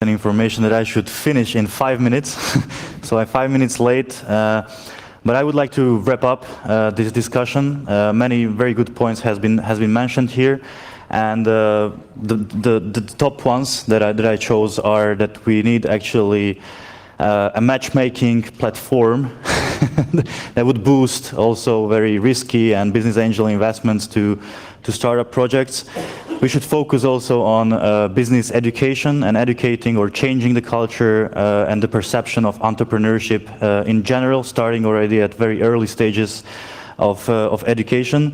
and information that I should finish in 5 minutes. So I'm 5 minutes late. But I would like to wrap up this discussion. Many very good points has been mentioned here, and the top ones that I chose are that we need actually a matchmaking platform that would boost also very risky and business angel investments to startup projects. We should focus also on business education and educating or changing the culture and the perception of entrepreneurship in general, starting already at very early stages of education.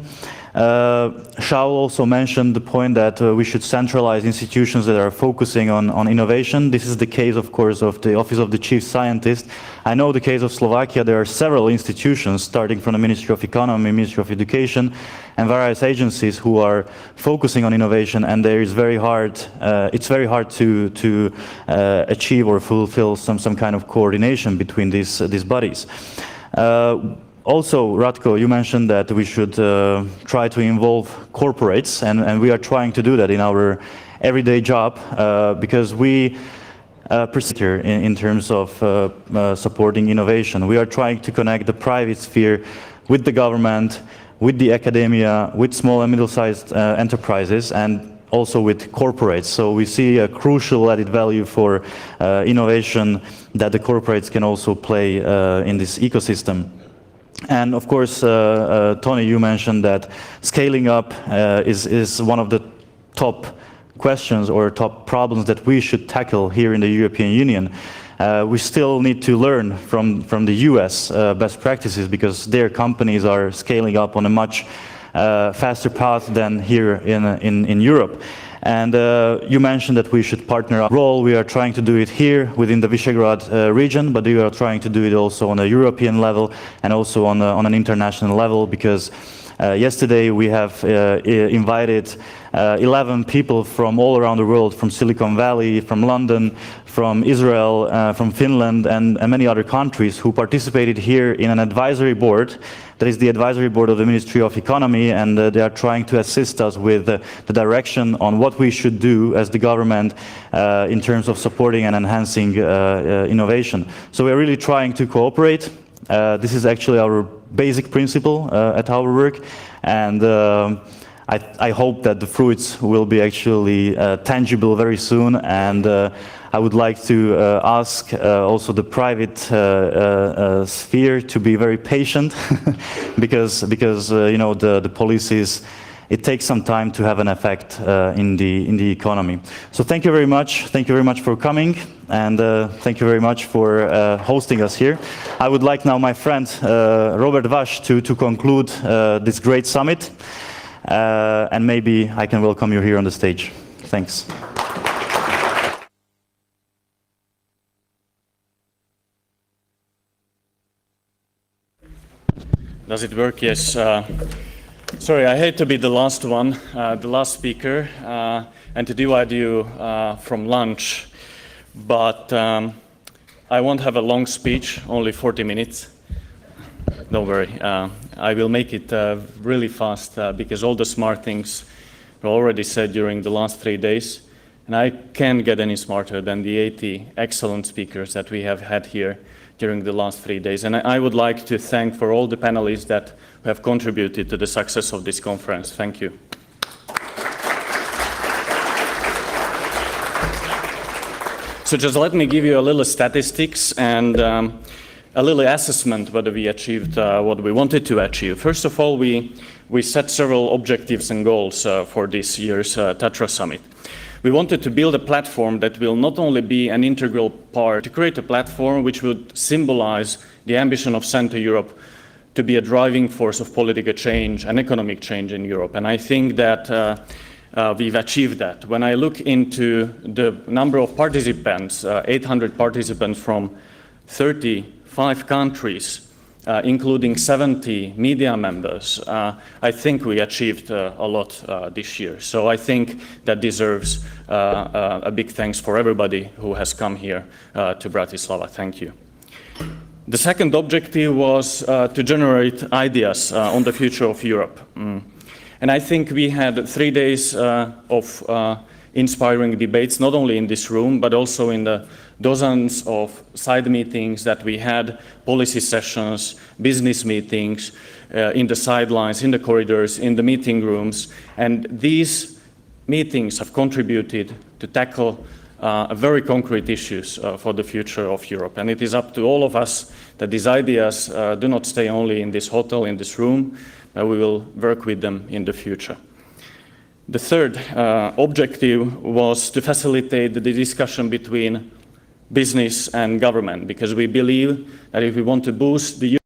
Shaul also mentioned the point that we should centralize institutions that are focusing on innovation. This is the case, of course, of the Office of the Chief Scientist. I know the case of Slovakia, there are several institutions, starting from the Ministry of Economy, Ministry of Education, and various agencies who are focusing on innovation, and there is very hard, it's very hard to achieve or fulfill some kind of coordination between these bodies. Also, Ratko, you mentioned that we should try to involve corporates, and we are trying to do that in our everyday job because we persevere in terms of supporting innovation. We are trying to connect the private sphere with the government, with the academia, with small and middle-sized enterprises, and also with corporates. So we see a crucial added value for innovation that the corporates can also play in this ecosystem. And of course, Tony, you mentioned that scaling up is one of the top questions or top problems that we should tackle here in the European Union. We still need to learn from the US best practices because their companies are scaling up on a much faster path than here in Europe. And you mentioned that we should partner our role. We are trying to do it here within the Visegrad region, but we are trying to do it also on a European level and also on an international level, because yesterday we have invited 11 people from all around the world, from Silicon Valley, from London, from Israel, from Finland, and many other countries who participated here in an advisory board. That is the advisory board of the Ministry of Economy, and they are trying to assist us with the direction on what we should do as the government in terms of supporting and enhancing innovation. So we are really trying to cooperate. This is actually our basic principle at our work, and I hope that the fruits will be actually tangible very soon, and I would like to ask also the private sphere to be very patient because you know, the policies, it takes some time to have an effect in the economy. So thank you very much for coming, and thank you very much for hosting us here. I would like now my friend Robert Vaš to conclude this great summit, and maybe I can welcome you here on the stage. Thanks. Does it work? Yes. Sorry, I hate to be the last one, the last speaker, and to divide you from lunch, but I won't have a long speech, only 40 minutes. Don't worry, I will make it really fast because all the smart things were already said during the last 3 days, and I can't get any smarter than the 80 excellent speakers that we have had here during the last 3 days. And I would like to thank for all the panelists that have contributed to the success of this conference. Thank you. So just let me give you a little statistics and a little assessment whether we achieved what we wanted to achieve. First of all, we set several objectives and goals for this year's TATRA Summit. We wanted to build a platform that will not only be an integral part, to create a platform which would symbolize the ambition of Central Europe to be a driving force of political change and economic change in Europe. And I think that we've achieved that. When I look into the number of participants, 800 participants from 35 countries, including 70 media members, I think we achieved a lot this year. So I think that deserves a big thanks for everybody who has come here to Bratislava. Thank you. The second objective was to generate ideas on the future of Europe. And I think we had 3 days of inspiring debates, not only in this room, but also in the dozens of side meetings that we had, policy sessions, business meetings, in the sidelines, in the corridors, in the meeting rooms. And these meetings have contributed to tackle very concrete issues for the future of Europe. And it is up to all of us that these ideas do not stay only in this hotel, in this room, but we will work with them in the future. The third objective was to facilitate the discussion between business and government, because we believe that if we want to boost the